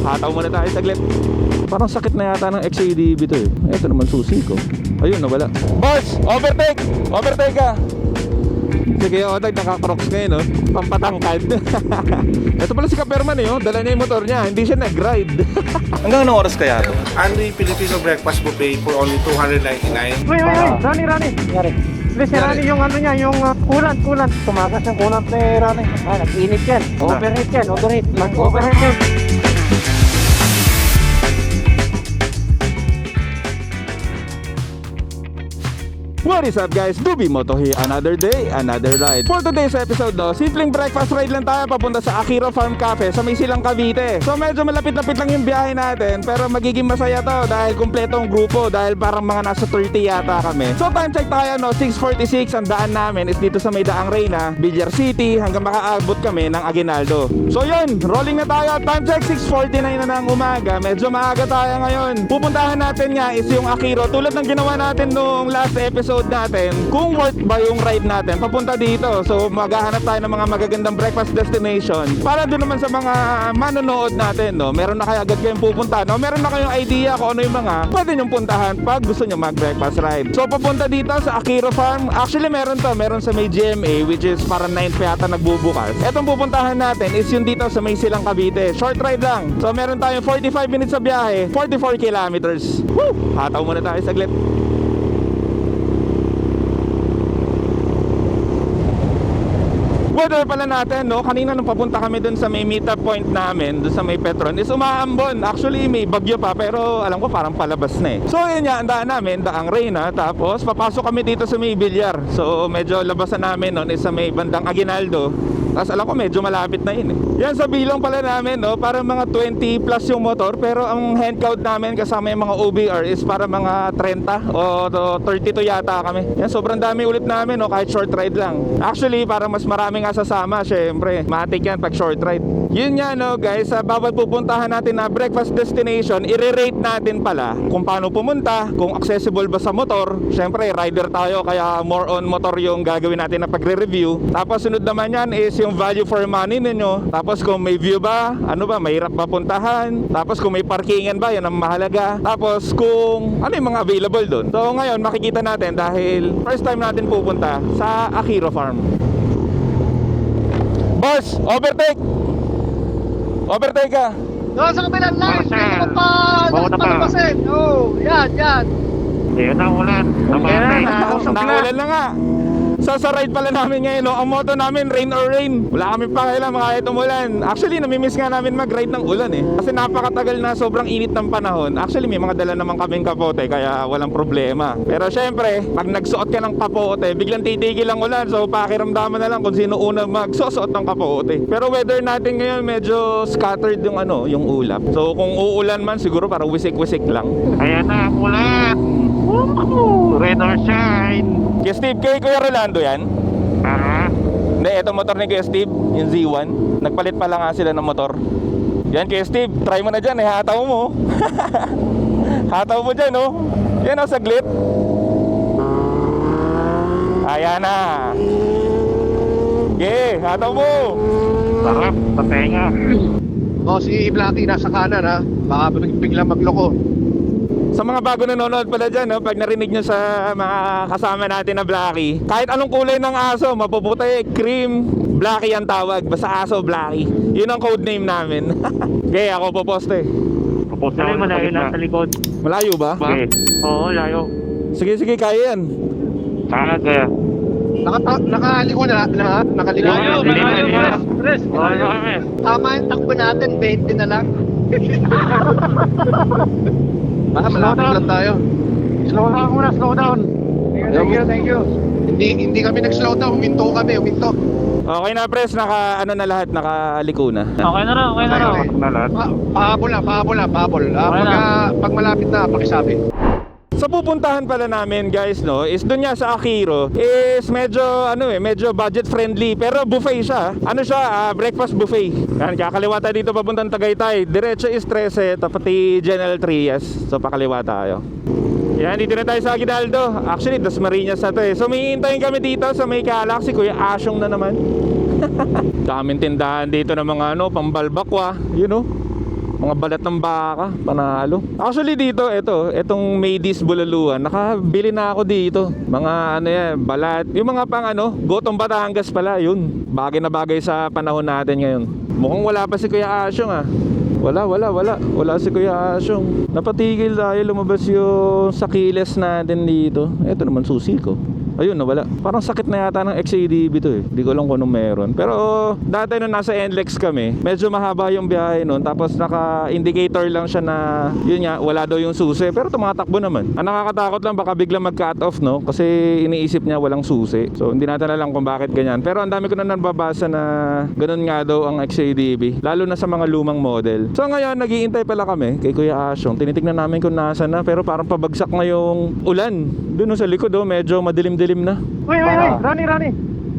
hataw muna tayo saglit. Parang sakit na yata ng XADV to eh. Ito naman susi ko. Ayun, nawala. Boss, overtake! Overtake ka! Sige, Otag, naka-crocs ngayon, no? Pampatangkad. Ito pala si Kaperman, eh, oh. Dala niya yung motor niya. Hindi siya nag-ride. Hanggang anong oras kaya to? Anli Filipino breakfast buffet for only 299. Wait, Rani. Nangyari. Please, Rani, yung ano niya, yung coolant. Tumakas yung coolant ni Rani. Nag-init yan. Overheat yan, Overheat yan. What is up guys? Dubi Moto here. Another day, another ride. For today's episode no, simpleng breakfast ride lang tayo papunta sa Akira Farm Cafe sa may Silang Cavite. So medyo malapit-lapit lang yung biyahe natin, pero magiging masaya to dahil kumpletong grupo, dahil parang mga nasa 30 yata kami. So time check tayo no, 6:46. Ang daan namin is dito sa may Daang Reyna, Villar City, hanggang makaabot kami ng Aguinaldo. So yun, rolling na tayo. Time check 6:49 na ng umaga. Medyo maaga tayo ngayon. Pupuntahan natin nga is yung Akiro, tulad ng ginawa natin nung last episode natin, kung worth ba yung ride natin papunta dito. So maghahanap tayo ng mga magagandang breakfast destination para doon naman sa mga manonood natin, no? Meron na kayo agad kayong pupunta, no? Meron na kayong idea kung ano yung mga pwede nyong puntahan pag gusto nyo mag breakfast ride. So papunta dito sa Akiro Farm. Actually meron sa may GMA, which is parang 9 pa yata nagbubukas. Etong pupuntahan natin is yung dito sa may Silang Cavite. Short ride lang. So meron tayong 45 minutes sa biyahe, 44 kilometers. Woo! Hataw muna tayo saglit. Weather pala natin, no? Kanina nung papunta kami dun sa may meetup point namin, dun sa may Petron, is umaambon. Actually may bagyo pa, pero alam ko parang palabas na eh. So yun nga, ang daan namin, Daang Reyna. Tapos papasok kami dito sa may Villar. So medyo labasan namin nun is sa may bandang Aguinaldo. Tapos alam ko medyo malapit na yun eh. Yan sa bilong pala namin, no? Parang mga 20 plus yung motor, pero ang hand count namin kasama yung mga OBR is para mga 30 o 32 yata kami. Yan, sobrang dami ulit namin, no? Kahit short ride lang. Actually parang mas maraming sasama, syempre matik yan pag short ride. Yun nga, no guys, sa bawat pupuntahan natin na breakfast destination, i-rate natin pala kung paano pumunta, kung accessible ba sa motor. Syempre rider tayo, kaya more on motor yung gagawin natin na pagre-review. Tapos sunod naman yan is yung value for money ninyo. Tapos kung may view ba, ano ba, mahirap mapuntahan. Tapos kung may parkingan ba, yan ang mahalaga. Tapos kung ano yung mga available doon. So ngayon makikita natin dahil first time natin pupunta sa Akiro Farm. Boss, overtake! Overtake ka! Doon sa kabilang line, Sir. dito mo pa, Bawat pa. palabasin. Oo, yan. Ayun na ulan. Naulan na nga. Sa ride pala namin ngayon, no? Ang motto namin, rain or rain. Wala kami pakialam kahit umulan. Actually, namimiss nga namin mag-ride ng ulan eh. Kasi napakatagal na, sobrang init ng panahon. Actually, may mga dala naman kaming kapote, kaya walang problema. Pero syempre, pag nagsuot ka ng kapote, biglang titigil ang ulan. So pakiramdaman na lang kung sino una magsusuot ng kapote. Pero weather natin ngayon, medyo scattered yung yung ulap. So kung uulan man, siguro parang wisik-wisik lang. Ayan na ulan. Rain or shine. Kaya Steve, kay Kuya Rolando yan? Hindi, ito motor ni Kuya Steve, yung Z1. Nagpalit pala nga sila ng motor. Yan Kuya Steve, try mo na dyan, hataw mo. Hataw mo dyan, oh. Yan, oh, saglit. Ayan na. Okay, hataw mo. Sarap, patenga. Si Blacky nasa kanan ha. Baka biglang magloko. Sa mga bago nanonood pala dyan, no, pag narinig nyo sa mga kasama natin na Blacky, kahit anong kulay ng aso, mapuputi, cream, Blacky ang tawag. Basta aso, Blacky. Yun ang code name namin. Okay, ako poposte. Dali mo na yun sa likod. Malayo ba? Okay. Oo, layo. Sige, kaya yan. Saan kaya? Nakaliko na ha? Nakaliko na. Press. Tama yung takbo natin, 20 na lang. Malapit lang tayo. Slow down. Thank you. Hindi kami nag-slow down, huminto. Okay na, press, naka lahat, nakaliko na. Okay na lahat. Pahabol. Pag malapit na, pakisabi. Sa pupuntahan pala namin guys, no, is doon nga sa Akiro, is medyo medyo budget friendly, pero buffet siya. Ano siya, breakfast buffet. Yan, kakaliwa tayo dito papuntang Tagaytay. Diretso is 13, tapos General Trias. So pakaliwa tayo. Yan, dito na tayo sa Aguinaldo. Actually, Dasmariñas na to eh. So may hintayin kami dito sa may Calax, si Kuya Asyong na naman. Daming tindahan dito ng mga pambalbakwa, you know. Mga balat ng baka, panalo. Actually dito, etong Maydis Bulaluan, nakabili na ako dito. Mga ano yan, balat. Yung mga pang ano, Gotong Batangas pala, yun. Bagay na bagay sa panahon natin ngayon. Mukhang wala pa si Kuya Asyong ah. Wala si Kuya Asyong. Napatigil dahil lumabas yung sakiles natin dito. Ito naman susi ko. Ayun, nawala. Parang sakit na yata ng XADB to eh. Di ko alam kung anong meron. Pero dati nung nasa NLEX kami, medyo mahaba yung biyahe nun. Tapos naka-indicator lang siya na, yun nga, wala daw yung susi. Pero tumatakbo naman. Ang nakakatakot lang, baka biglang mag-cut off, no? Kasi iniisip niya walang susi. So hindi natin alam kung bakit ganyan. Pero ang dami ko na nababasa na ganun nga daw ang XADB. Lalo na sa mga lumang model. So ngayon, nag-iintay pala kami kay Kuya Asyong. Tinitignan namin kung nasa na. Pero parang pabagsak na yung ulan. Doon sa likod, medyo madilim-dilim na. Uy, Rani.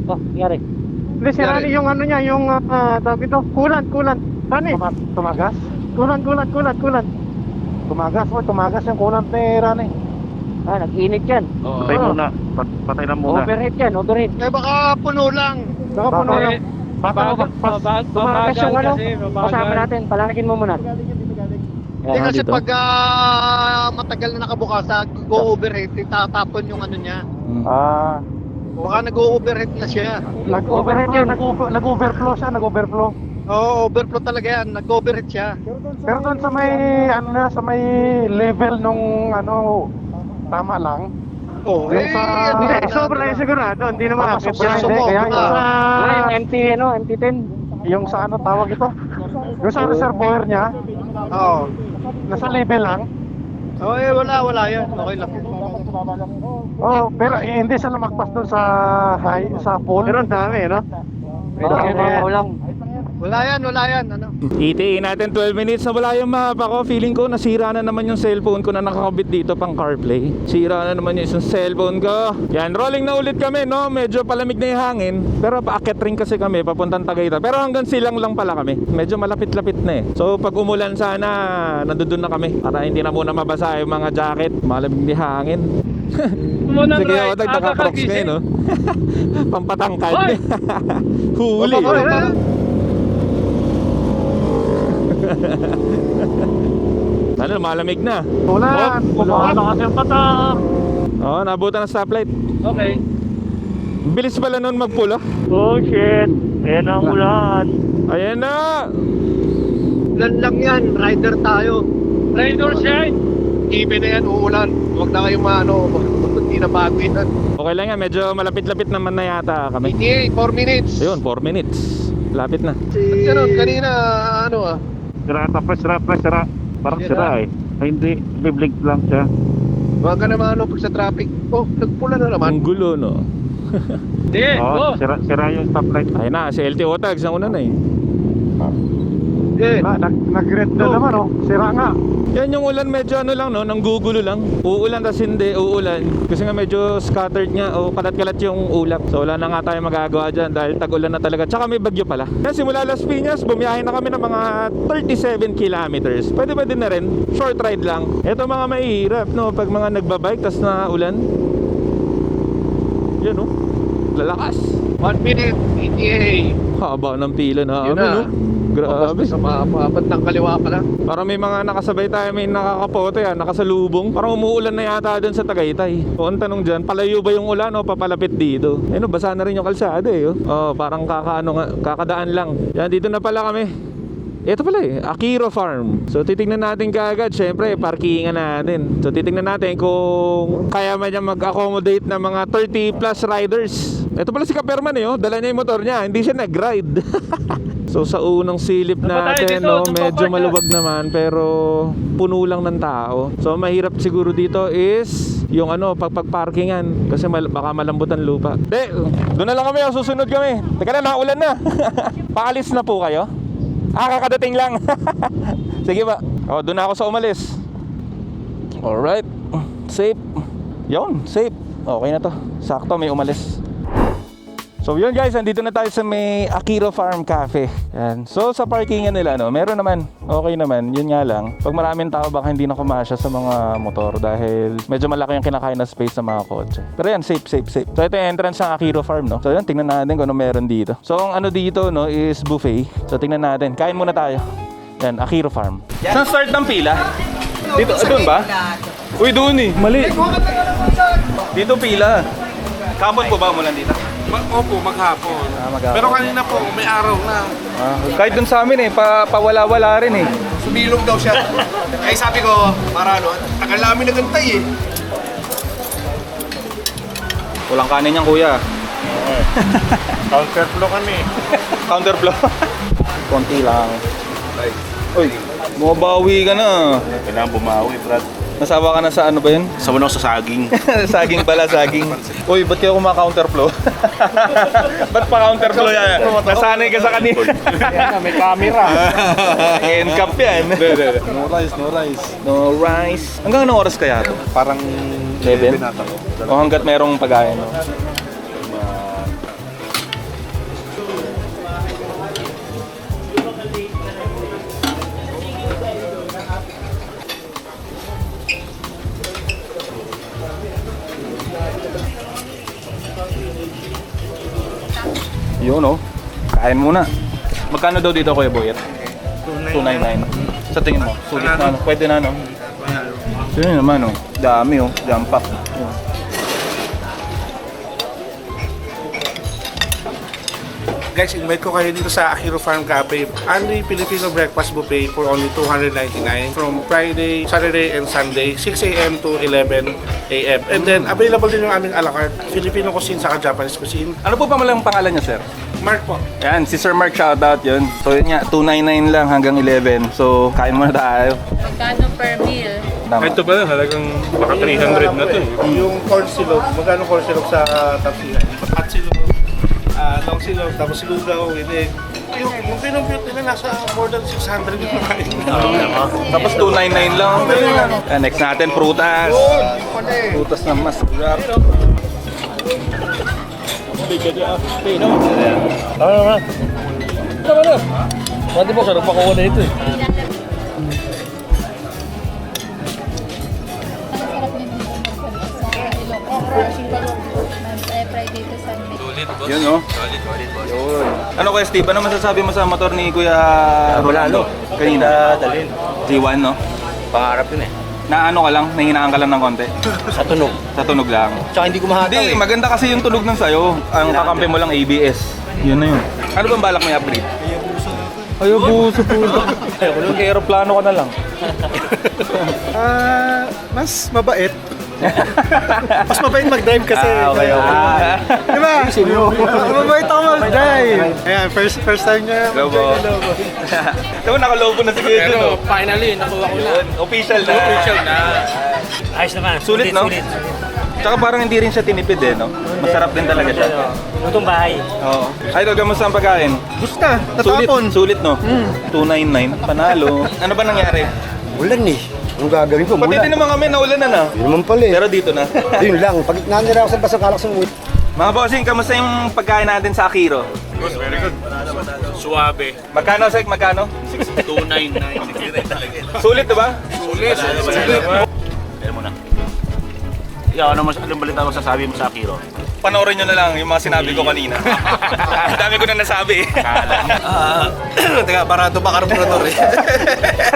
Oh, nangyari. Hindi, si Rani yung ano niya, yung tawag ito, kulan. Rani. Tumagas? Kulan. Tumagas yung kulan ni Rani. Ah, nag-init yan. Patay muna. Patay na muna. Overheat yan, overheat. Eh baka puno lang. Baka puno lang. Tumagas yung ano, kasama natin, palagin mo muna. Hindi kasi pag matagal na nakabukas, go-overheat, itatapon yung ano niya. Baka nag-overheat na siya. Nag-overheat yan, nag-overflow siya, Oo, overflow talaga yan. Nag-overheat siya. Pero doon sa may, sa may level nung tama lang. Oo, Yung sobra yung sigurado, hindi naman Baka sobra sumo, Kaya baka. Yung MT10. yung sa tawag ito, yung sa reservoir niya, Oo. nasa level lang. Oo, wala yan. Okay lang. Pero hindi siya lumagpas doon sa pool. Pero ang dami, no? Wala yan. Ano? Itiin natin 12 minutes na wala yung mapa ko. Feeling ko nasira na naman yung cellphone ko na nakakabit dito pang CarPlay. Sira na naman yung cellphone ko. Yan, rolling na ulit kami, no? Medyo palamig na yung hangin. Pero paakyat rin kasi kami papuntang Tagaytay. Pero hanggang silang lang pala kami. Medyo malapit-lapit na eh. So pag umulan sana, nandun na kami. Para hindi na muna mabasa yung mga jacket. Malamig na hangin. Sige ako, naka-crocs kayo, no? Pampatangkad. Huli. Ano, malamig na. Ulan, Ano kasi ang patak? Oo, nabutan ng stoplight. Okay. Bilis pala nun magpula. Oh shit. Ayan ang ulan. Ayan na. Ulan lang yan. Rider tayo. Rider shine. Even na yan, uulan. Huwag na kayong hindi na bago yan. Okay lang yan, medyo malapit-lapit naman na yata kami. 88, 4 minutes. Ayun, 4 minutes. Lapit na. Ganun, kanina, Sira. Parang sira eh. Ay, hindi, biblink lang siya. Huwag ka naman pag sa traffic. Oh, nagpula na naman. Ang gulo, no? Hindi. Oo, sira yung stoplight. Ayun na, si LTO tags ang una na eh. Eh, nag-red na naman, sira nga. Yan yung ulan, medyo ano lang, no? Nanggugulo lang. Uulan tas hindi, uulan. Kasi nga medyo scattered nga o kalat-kalat yung ulap. So wala na nga tayo magagawa dyan dahil tag-ulan na talaga. Tsaka may bagyo pala. Yan, simula Las Piñas, bumiyahe na kami ng mga 37 kilometers. Pwede na rin. Short ride lang. Ito mga mahirap, no? Pag mga nagbabike tas na ulan. Yan, no? Lalakas. 1 minute, ETA. Haba ng pila na Yun amin, na. no? Grabe. Sa maapat ng kaliwa pa lang. Parang may mga nakasabay tayo, may nakakapote yan, nakasalubong. Parang umuulan na yata dun sa Tagaytay. O ang tanong dyan, palayo ba yung ulan o papalapit dito? Eh no, basa na rin yung kalsada eh. Parang kakadaan lang. Yan, dito na pala kami. Ito pala eh, Akiro Farm. So titingnan natin kaagad, syempre parkingan natin. So titingnan natin kung kaya man niya mag-accommodate ng mga 30 plus riders. Ito pala si Kaperman eh, dala niya yung motor niya, hindi siya nag-ride. So sa unang silip natin, no, medyo maluwag naman pero puno lang ng tao. So mahirap siguro dito is yung pagparkingan kasi baka malambutan lupa. Doon na lang kami, susunod kami. Teka na, naulan na. Paalis na po kayo? Kakadating lang. Sige ba? Doon na ako sa umalis. Alright. Safe. Yun, safe. Okay na to. Sakto, may umalis. So yun guys, andito na tayo sa may Akiro Farm Cafe. Yan. So sa parkingan nila, meron naman. Okay naman. Yun nga lang. Pag maraming tao, baka hindi na kumasya sa mga motor dahil medyo malaki yung kinakain na space sa mga kotse. Pero yan, safe. So ito yung entrance ng Akiro Farm, no? So yun, tingnan natin kung ano meron dito. So ang dito, is buffet. So tingnan natin. Kain muna tayo. Yan, Akiro Farm. Saan start ng pila? Dito, doon ba? Uy, doon eh. Mali. Dito pila. Kapon po ba mula dito? Opo, maghapon. Maghapon. Pero kanina po, may araw na. Kahit dun sa amin eh, pawala-wala rin eh. Sumilong daw siya. Ay sabi ko, para ano, tagal namin nagantay eh. Walang kanin yan, kuya. Counterflow kami. Counterflow. Konti lang. Uy, bumabawi ka na. Kailangan bumawi, Brad. Nasawa ka na sa ano ba yun? Sa muna sa saging. Saging pala, saging. Uy, ba't kayo kuma-counterflow? Ba't pa-counterflow yan? Nasanay ka sa kanina. May camera. End-cap yan. No rice, no rice. No rice. Hanggang anong oras kaya to? Parang 11? O hanggat merong pagkain, no? Yun, oh. Kain muna. Magkano daw dito, Kuya Boyet? 299. Sa tingin mo, sulit na ano? Pwede na, no? So yun naman, oh. Dami, oh. Jam pack. Yun. Guys, invite ko kayo dito sa Akiro Farm Cafe. Only Filipino breakfast buffet for only $299 from Friday, Saturday, and Sunday, 6 a.m. to 11 a.m. And then, available din yung aming a la carte, Filipino cuisine saka Japanese cuisine. Ano po pa malang pangalan niya, sir? Mark po. Yan, si Sir Mark, shoutout yun. So yun nga, 299 lang hanggang 11. So, kain muna tayo. Magkano per meal? Tama. Ito ba halagang baka 300 na to eh. Yung corn silog, magkano corn silog sa tapsihan? Hot silog, long silog, tapos silugaw, with egg. Yung pinumpute nila nasa more than 600 yung kain. Tapos 299 lang. Yan, next natin, prutas. Prutas na mas sarap. Pwede po, sarap pakuha na ito eh. Friday to Sunday. Yun, no? Yun. Ano kaya, Steve? Ano masasabi mo sa motor ni Kuya Rolando? Kanina? Dalhin. G1, no? Pangarap yun eh. Na ano ka lang? Nahinaan ka lang ng konti? Sa tunog. Sa tunog lang. Tsaka hindi ko mahataw Hindi, maganda kasi yung tunog ng sayo. Ang kakampi mo lang ABS. Yun na yun. Ano bang balak mo i-upgrade? Ayabuso po. Yung aeroplano ka na lang. Mas mabait. Mas mabait mag-drive kasi. Okay. Diba? Mabait ako mag-drive. Ayan, first time niya. Lobo. Diba nakalobo na si Kuya Jun, no? Finally, nakuha ko na. Yun, official na. Ayos naman. Sulit, no? Tsaka parang hindi rin siya tinipid eh, no? Masarap din talaga siya. Lutong bahay. Oo. Idol, kamusta ang pagkain? Gusto na, Sulit, natapon. sulit, no? 299, panalo. Ano ba nangyari? Ulan eh. Anong gagawin ko? Pati din naman kami, naulan na na. Yun naman pala eh. Pero dito na. Yun lang. Pag nanira ako sa basang kalak sa uwi. Mga bossing, kamusta yung pagkain natin sa Akiro? Very good. Suabe. Magkano, Sek? Magkano? 299. Sulit, diba? Sulit. Pero muna. Ikaw, anong balita mo sasabi mo sa Akiro? Panoorin nyo na lang yung mga sinabi ko kanina. Ang dami ko na nasabi. Teka, barato pa karburador eh.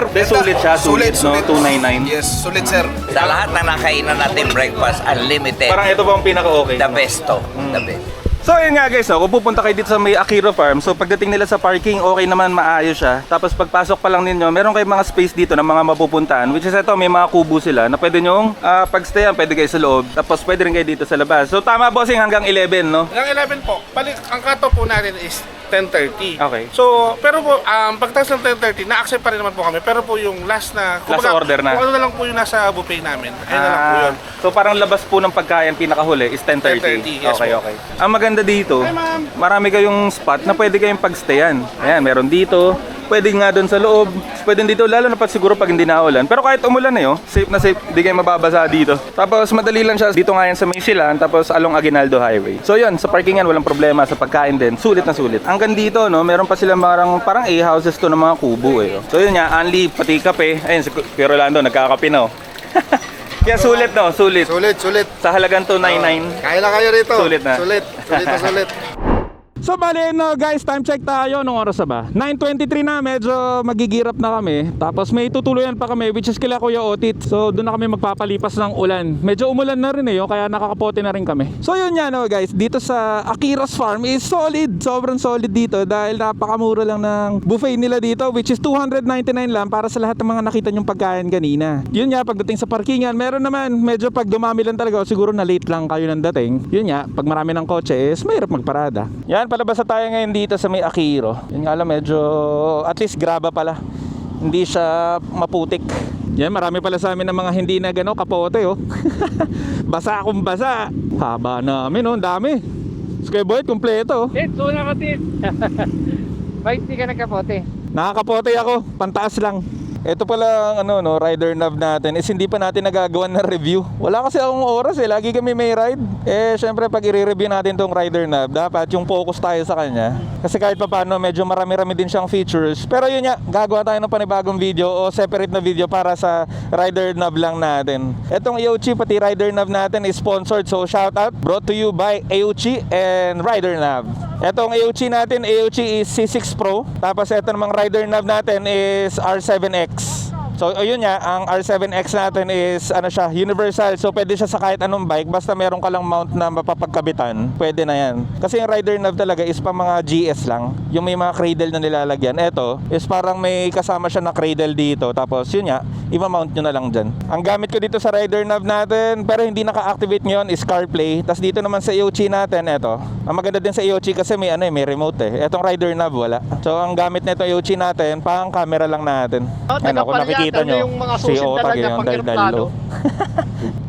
De, sulit siya, sulit, no? 299. Yes, sulit sir. Sa lahat na nakainan natin breakfast, unlimited. Parang ito pa ang pinaka-okay. The best to. The best. So yun nga guys, kung pupunta kayo dito sa may Akiro Farm, so pagdating nila sa parking, okay naman, maayos siya. Tapos pagpasok pa lang ninyo, meron kayong mga space dito na mga mapupuntahan, which is ito, may mga kubo sila na pwede nyong pagstayan, pwede kayo sa loob. Tapos pwede rin kayo dito sa labas. So tama bossing, hanggang 11, no? Hanggang 11 po. Ang cut-off po natin is 10:30. Okay. So, pero po, pagtas ng 10:30, na-accept pa rin naman po kami. Pero po yung last na, Last order na. Kung ano na lang po yung nasa buffet namin. Ayun na lang po yun. So parang labas po ng pagkain, pinakahuli is 10:30. 10:30, yes Okay, po. okay. Ang maganda dito, Hi, ma'am. marami kayong spot na pwede kayong pagstayan. Ayan, meron dito. Pwede nga doon sa loob. Pwede dito, lalo na siguro pag hindi naulan. Pero kahit umulan na yun, safe na safe. Hindi kayo mababasa dito. Tapos madali lang siya. Dito nga yan sa May Silan, tapos along Aguinaldo Highway. So yun, sa parkingan walang problema. Sa pagkain din, sulit na sulit. Hanggang dito, no, meron pa silang parang A-houses to ng mga kubo eh. So yun nga, Anli, pati kape. Ayun, si Kuya Rolando, nagkakape na oh. Kaya sulit no, sulit. Sulit. Sa halagang 299. Kaya na kayo rito. Sulit na. Sulit na sulit. So bale no guys, time check tayo. Nung oras na ba? 9:23 na, medyo magigirap na kami. Tapos may tutuluyan pa kami, which is kila Kuya Otit. So doon na kami magpapalipas ng ulan. Medyo umulan na rin kaya nakakapote na rin kami. So yun nga no guys, dito sa Akiros Farm is solid. Sobrang solid dito dahil napakamura lang ng buffet nila dito, which is 299 lang para sa lahat ng mga nakita nyong pagkain kanina. Yun nga, pagdating sa parkingan, meron naman medyo pag dumami lang talaga, o siguro na late lang kayo ng dating. Yun nga, pag marami ng kotse is mahirap magparada. Yan, palabas na tayo ngayon dito sa may Akiro. Yun nga lang, medyo at least graba pala. Hindi siya maputik. Yan, marami pala sa amin ng mga hindi na gano kapote Basa akong basa. Haba namin dami. Skyboard kompleto. So nakatit. Bakit di ka nagkapote? Nakakapote ako, pantaas lang. Ito pala ang rider nav natin is hindi pa natin nagagawa ng review. Wala kasi akong oras lagi kami may ride. Syempre pag i-review natin tong rider nav, dapat yung focus tayo sa kanya. Kasi kahit pa paano medyo marami-rami din siyang features. Pero yun nga, gagawa tayo ng panibagong video o separate na video para sa rider nav lang natin. Etong AOC pati rider nav natin is sponsored, so shout out, brought to you by AOC and rider nav. Etong AOC natin, AOC is C6 Pro. Tapos eto namang rider nav natin is R7X. So ayun nga, ang R7X natin is siya, universal. So pwede siya sa kahit anong bike basta meron ka lang mount na mapapagkabitan. Pwede na yan. Kasi yung rider nav talaga is pa mga GS lang. Yung may mga cradle na nilalagyan. Ito is parang may kasama siya na cradle dito. Tapos yun nga, i-mount nyo na lang dyan. Ang gamit ko dito sa rider nav natin, pero hindi naka-activate ngayon, is CarPlay. Tapos dito naman sa AOC natin, ito. Ang maganda din sa AOC kasi may may remote Etong rider nav wala. So ang gamit nito AOC natin, pang camera lang natin. Kung nakikita nyo, yung mga si susin Otag talaga yung pag daldalo.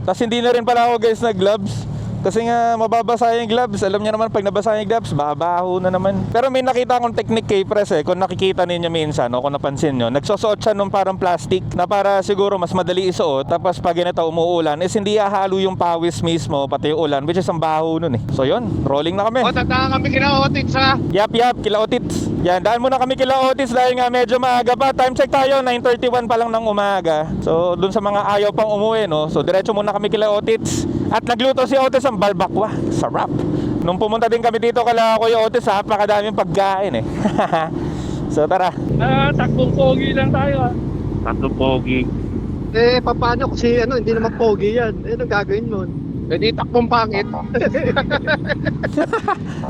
Tapos hindi na rin pala ako guys nag-gloves. Kasi nga mababasa yung gloves. Alam niyo naman pag nabasa yung gloves, babaho na naman. Pero may nakita akong technique kay Pres kung nakikita ninyo minsan kung napansin nyo, nagsusuot siya nung parang plastic na para siguro mas madali isuot. Tapos pag ganito umuulan is hindi hahalo yung pawis mismo pati yung ulan, which is ang baho nun So yun, rolling na kami. Tatahan kami kina Otit sa Yap, kila Otits. Yan, daan muna kami kila Otits dahil nga medyo maaga pa. Time check tayo, 9:31 pa lang ng umaga. So dun sa mga ayaw pang umuwi so diretso muna kami kila Otits. At nagluto si Otis ang barbakwa. Sarap. Nung pumunta din kami dito kala Kuya Otis, napakadaming pagkain So tara. Takbong pogi lang tayo Tatlong pogi. paano kasi hindi naman pogi yan. Anong gagawin mo? Di takbong pangit.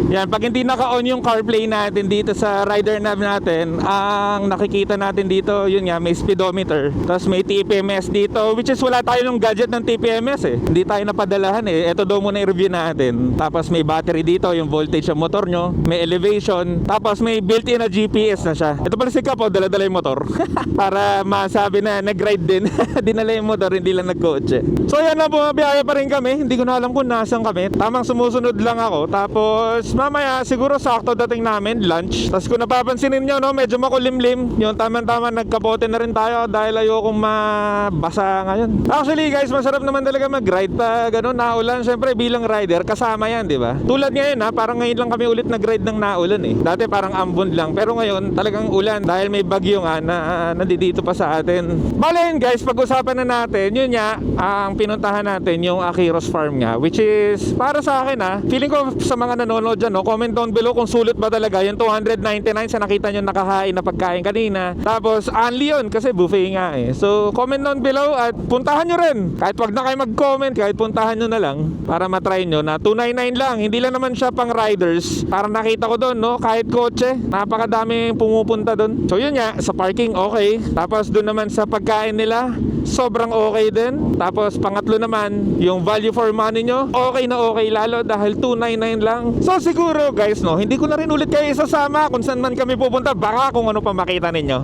Yan, pag hindi naka-on yung CarPlay natin dito sa rider nav natin, ang nakikita natin dito, yun nga, may speedometer. Tapos may TPMS dito, which is wala tayo ng gadget ng TPMS Hindi tayo napadalahan Ito daw muna i-review natin. Tapos may battery dito, yung voltage ng motor nyo, may elevation, tapos may built-in na GPS na siya. Ito pala si Kapo, dala-dala yung motor. Para masabi na nag-ride din. Dinala yung motor, hindi lang nagkotse. So yan na, bumabiyaya pa rin kami. Hindi ko na alam kung nasan kami. Tamang sumusunod lang ako. Tapos mamaya siguro sakto dating namin lunch. Tapos kung napapansinin nyo medyo makulimlim. Yung tama-tama nagkapote na rin tayo dahil ayokong mabasa ngayon. Actually guys, masarap naman talaga mag-ride pa ganun naulan. Syempre bilang rider kasama yan, di ba? Tulad ngayon parang ngayon lang kami ulit nag-ride ng naulan Dati parang ambon lang. Pero ngayon talagang ulan dahil may bagyo nga na nandito pa sa atin. Bale guys, pag-usapan na natin. Yun nga, ang pinuntahan natin yung Akiros Farm nga, which is para sa akin feeling ko sa mga nanonood dyan comment down below kung sulit ba talaga yung 299 sa nakita nyo nakahain na pagkain kanina. Tapos only yun kasi buffet nga So comment down below at puntahan nyo rin. Kahit wag na kayo mag-comment, kahit puntahan nyo na lang para matry nyo na 299 lang. Hindi lang naman siya pang riders. Para nakita ko doon kahit kotse, napakadaming pumupunta doon. So yun nga, sa parking okay. Tapos doon naman sa pagkain nila, sobrang okay din. Tapos pangatlo naman, yung value for money nyo, okay na okay lalo dahil 299 lang. So siguro guys hindi ko na rin ulit kayo isasama kung saan man kami pupunta, baka kung ano pa makita ninyo.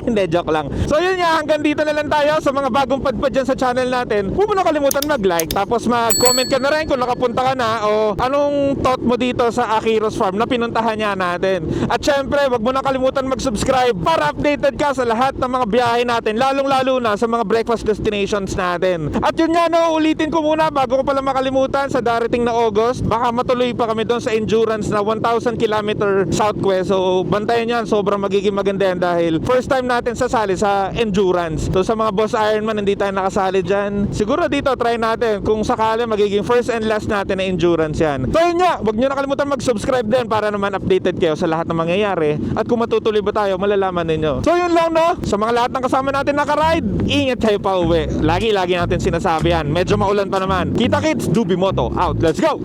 Hindi, joke lang. So yun nga, hanggang dito na lang tayo sa mga bagong padpad dyan sa channel natin. Huwag mo na kalimutan mag-like, tapos mag-comment ka na rin kung nakapunta ka na o anong thought mo dito sa Akiros Farm na pinuntahan niya natin. At syempre, huwag mo na kalimutan mag-subscribe para updated ka sa lahat ng mga biyahe natin, lalong-lalo na sa mga breakfast destinations natin. At yun nga ulitin ko muna bago ko pala makalimutan, sa darating na August, baka matuloy pa kami doon sa endurance na 1,000 km southwest. So bantayan yan, sobrang magiging maganda yan dahil first time team natin sasali sa endurance. So sa mga boss Ironman, hindi tayo nakasali dyan. Siguro dito, try natin kung sakali magiging first and last natin na endurance yan. So yun nga, huwag nyo nakalimutan mag-subscribe din para naman updated kayo sa lahat ng mangyayari. At kung matutuloy ba tayo, malalaman ninyo. So yun lang, no? Sa mga lahat ng kasama natin nakaride, ingat kayo pa uwi. Lagi natin sinasabi yan. Medyo maulan pa naman. Kita kits, Dubi Moto out. Let's go!